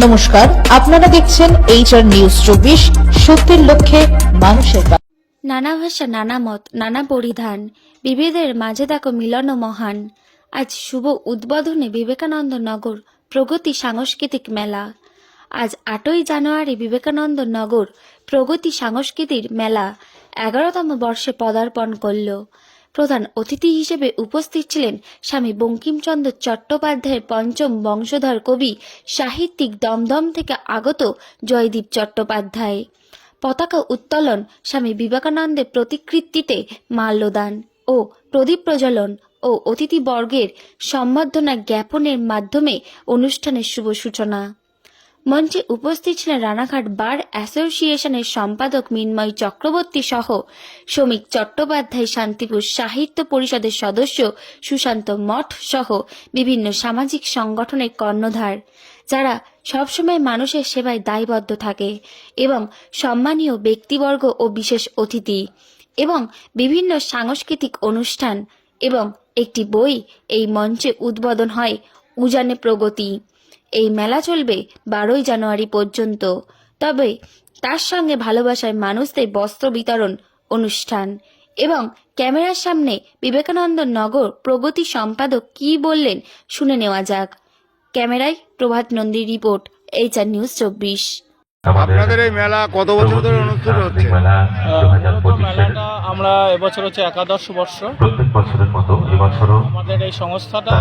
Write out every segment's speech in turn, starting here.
নমস্কার, আপনারা দেখছেন HR নিউজ 24, সত্যের লক্ষ্যে মানুষের। নানা ভাষা, নানা মত, নানা পরিধান, বিভেদের মাঝে দেখো মিলন মহান। আজ শুভ উদ্বোধনে বিবেকানন্দ নগর প্রগতি সাংস্কৃতিক মেলা। আজ 8ই জানুয়ারি বিবেকানন্দ নগর প্রগতি সাংস্কৃতিক মেলা 11তম বর্ষে পদার্পণ করল। প্রধান অতিথি হিসেবে উপস্থিত ছিলেন স্বামী বঙ্কিমচন্দ্র চট্টোপাধ্যায়ের পঞ্চম বংশধর কবি সাহিত্যিক দমদম থেকে আগত জয়দীপ চট্টোপাধ্যায়। পতাকা উত্তোলন, স্বামী বিবেকানন্দের প্রতিকৃতিতে মাল্যদান ও প্রদীপ প্রজ্বলন ও অতিথিবর্গের সম্বর্ধনা জ্ঞাপনের মাধ্যমে অনুষ্ঠানের শুভ সূচনা। মঞ্চে উপস্থিত ছিলেন রানাঘাট বার অ্যাসোসিয়েশনের সম্পাদক মৃন্ময় চক্রবর্তী সহ শ্রমিক চট্টোপাধ্যায় শান্তিপুর সাহিত্য পরিষদের সদস্য সুশান্ত মঠ সহ বিভিন্ন সামাজিক সংগঠনের কর্ণধার, যারা সবসময় মানুষের সেবায় দায়বদ্ধ থাকে, এবং সম্মানীয় ব্যক্তিবর্গ ও বিশেষ অতিথি এবং বিভিন্ন সাংস্কৃতিক অনুষ্ঠান এবং একটি বই এই মঞ্চে উদ্বোধন হয়। উজানে প্রগতি। এই মেলা চলবে 12ই জানুয়ারি পর্যন্ত। তবে তার সঙ্গে ভালোবাসার মানুষদের বস্ত্র বিতরণ অনুষ্ঠান এবং ক্যামেরার সামনে বিবেকানন্দ নগর প্রগতি সম্পাদক কি বললেন শুনে নেওয়া যাক। ক্যামেরায় প্রভাত নন্দীর রিপোর্ট, HR নিউজ 24। আপনাদের এই মেলা কত বছর ধরে অনুষ্ঠিত হচ্ছে? মেলাটা আমরা এবছর হচ্ছে 11 বর্ষ। প্রত্যেক বছরের মতো এবছরও আমাদের এই সংস্থাটা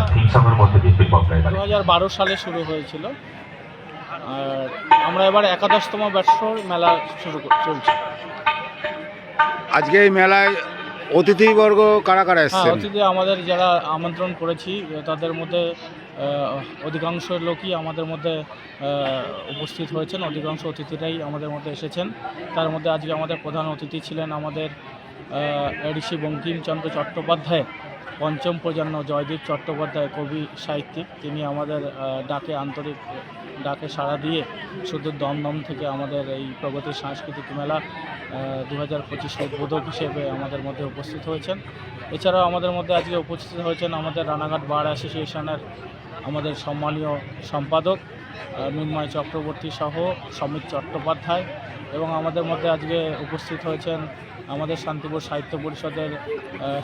2012 সালে শুরু হয়েছিল, আর আমরা এবার 11তম বর্ষর মেলা চলছে। আজকে এই মেলায় অতিথিবর্গ কারা কারা এসেছেন? অতিথি আমাদের যারা আমন্ত্রণ করেছি তাদের মধ্যে অধিকাংশ লোকই আমাদের মধ্যে উপস্থিত হয়েছেন। অধিকাংশ অতিথিরাই আমাদের মধ্যে এসেছেন। তার মধ্যে আজকে আমাদের প্রধান অতিথি ছিলেন আমাদের ঋষি বঙ্কিমচন্দ্র চট্টোপাধ্যায় পঞ্চম প্রজন্ম জয়দীপ চট্টোপাধ্যায় কবি সাহিত্যিক। তিনি আমাদের আন্তরিক ডাকে সাড়া দিয়ে সুদূর দমদম থেকে আমাদের এই প্রগতি সাংস্কৃতিক মেলা 2025 উদ্বোধক হিসেবে আমাদের মধ্যে উপস্থিত হয়েছেন। এছাড়াও আমাদের মধ্যে আজকে উপস্থিত হয়েছেন আমাদের রানাঘাট বার অ্যাসোসিয়েশনের আমাদের সম্মানীয় সম্পাদক মৃন্ময় চক্রবর্তী সহ শ্রমিক চট্টোপাধ্যায়, এবং আমাদের মধ্যে আজকে উপস্থিত হয়েছেন আমাদের শান্তিপুর সাহিত্য পরিষদের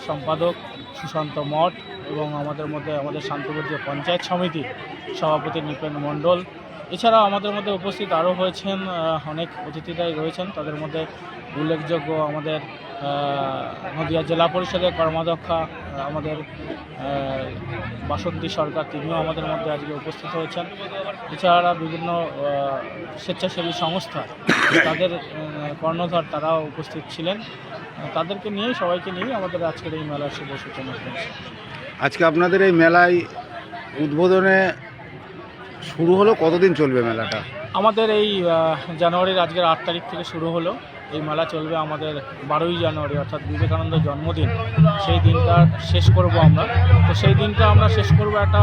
সম্পাদক সুশান্ত মঠ, এবং আমাদের মধ্যে আমাদের শান্তিপুর যে পঞ্চায়েত সমিতি সভাপতি নৃপেন মণ্ডল। এছাড়াও আমাদের মধ্যে উপস্থিত আরও হয়েছেন অনেক অতিথিরাই রয়েছেন। তাদের মধ্যে উল্লেখযোগ্য আমাদের নদিয়া জেলা পরিষদের কর্মাধ্যক্ষা আমাদের বাসন্তী সরকার, তিনিও আমাদের মধ্যে আজকে উপস্থিত হয়েছেন। এছাড়া বিভিন্ন স্বেচ্ছাসেবী সংস্থা তাদের কর্ণধার তারাও উপস্থিত ছিলেন। তাদেরকে নিয়ে সবাইকে নিয়ে আমাদের আজকের এই মেলার শুভ সূচনা হয়েছে। আজকে আপনাদের এই মেলায় উদ্বোধনে শুরু হলো, কতদিন চলবে মেলাটা? আমাদের এই জানুয়ারির আজকের 8 তারিখ থেকে শুরু হলো। এই মেলা চলবে আমাদের 12ই জানুয়ারি, অর্থাৎ বিবেকানন্দ জন্মদিন। সেই দিনটা শেষ করব আমরা। তো সেই দিনটা আমরা শেষ করব একটা,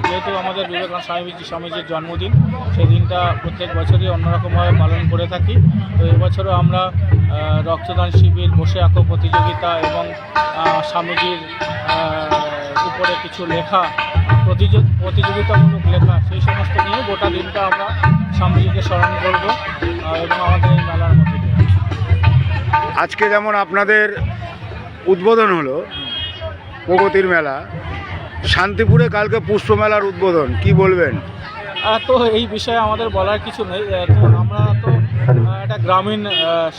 যেহেতু আমাদের বিবেকানন্দ স্বামীজির জন্মদিন, সেই দিনটা প্রত্যেক বছরই অন্যরকমভাবে পালন করে থাকি। তো এবছরও আমরা রক্তদান শিবির, বসে আঁকো প্রতিযোগিতা এবং স্বামীজির উপরে কিছু লেখা, প্রতিযোগিতামূলক লেখা, সেই সমস্ত নিয়ে গোটা দিনটা আমরা স্বামীজিকে স্মরণ করব এবং আমাদের এই মেলার মধ্যে দিয়ে। আজকে যেমন আপনাদের উদ্বোধন হলো প্রগতির মেলা, শান্তিপুরে কালকে পুষ্প মেলার উদ্বোধন, কি বলবেন? তো এই বিষয়ে আমাদের বলার কিছু নেই। তো আমরা তো একটা গ্রামীণ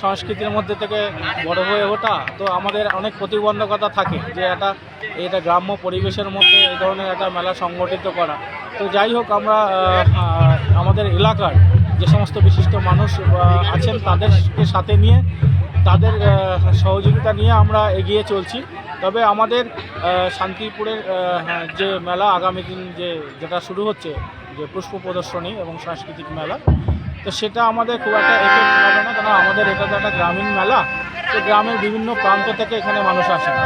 সংস্কৃতির মধ্যে থেকে বড় হয়ে ওঠা, তো আমাদের অনেক প্রতিবন্ধকতা থাকে যে এটা গ্রাম্য পরিবেশের মধ্যে এই ধরনের একটা মেলা সংগঠিত করা। তো যাই হোক, আমরা আমাদের এলাকার যে সমস্ত বিশিষ্ট মানুষ আছেন তাদেরকে সাথে নিয়ে, তাদের সহযোগিতা নিয়ে আমরা এগিয়ে চলছি। তবে আমাদের শান্তিপুরের যে মেলা আগামী দিন যেটা শুরু হচ্ছে, যে পুষ্প প্রদর্শনী এবং সাংস্কৃতিক মেলা, তো সেটা আমাদের খুব একটা এফেক্ট হবে না, কারণ আমাদের এটা তো একটা গ্রামীণ মেলা। তো গ্রামের বিভিন্ন প্রান্ত থেকে এখানে মানুষ আসেন।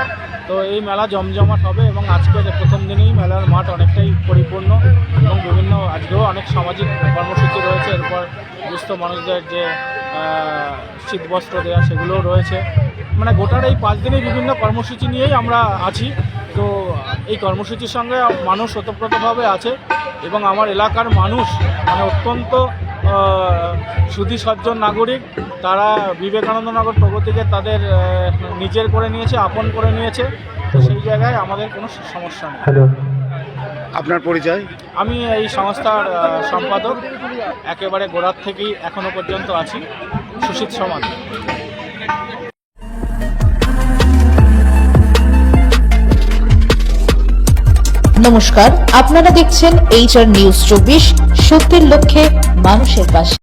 তো এই মেলা জমজমাট হবে, এবং আজকের প্রথম দিনেই মেলার মাঠ অনেকটাই পরিপূর্ণ, এবং বিভিন্ন আজকেও অনেক সামাজিক কর্মসূচি রয়েছে। এরপর দুস্থ মানুষদের যে শীতবস্ত্র দেওয়া, সেগুলোও রয়েছে। মানে গোটার এই 5 দিনে বিভিন্ন কর্মসূচি নিয়েই আমরা আছি। তো এই কর্মসূচির সঙ্গে মানুষ ওতপ্রোতভাবে আছে এবং আমার এলাকার মানুষ মানে অত্যন্ত সুধী সজ্জন নাগরিক। তারা বিবেকানন্দ নগর প্রগতিকে তাদের নিজের করে নিয়েছে, আপন করে নিয়েছে। তো সেই জায়গায় আমাদের কোনো সমস্যা নেই। আপনার পরিচয়? আমি এই সংস্থার সম্পাদক, একেবারে গোড়ার থেকেই এখনো পর্যন্ত আছি, সুশীত সমাজ। নমস্কার, আপনারা দেখছেন HR নিউজ 24, সত্যের লক্ষ্যে মানুষের পাশে।